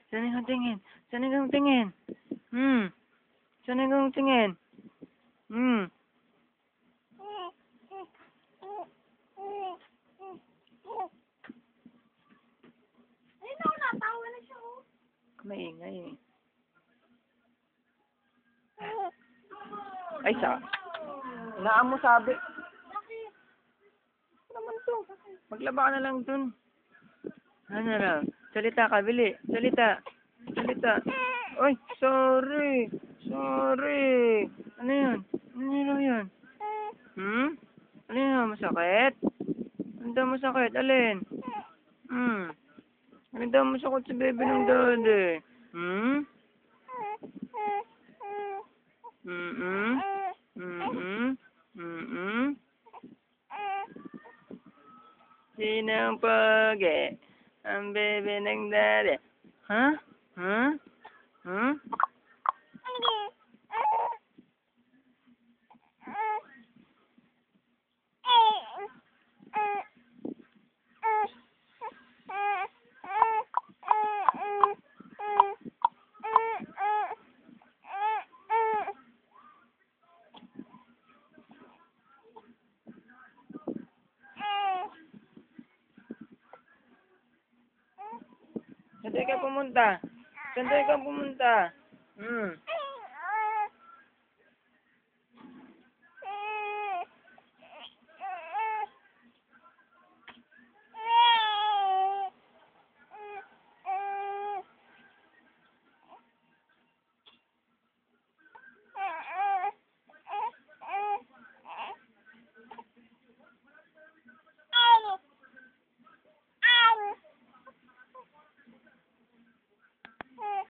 Saan ikaw tingin? Saan ikaw tingin? Saan ikaw tingin? Ayun ako, natawa na siya, oh. Maingay eh. Ay, Inaan mo sabi. Bakit? Ano naman to? Maglaba ka na lang dun. Ano lang? Salita ka, bili. Salita. Salita. Ay, sorry. Sorry. Ano yun? Ano yun? Ano yun? Masakit? Ano daw masakit? Alin? Ano daw masakit sa bebe ng dode? Sino ang pogi? Ang bebe ng dade. Ha? Ha? Ha? Saan tayo ka pumunta? Saan tayo ka pumunta?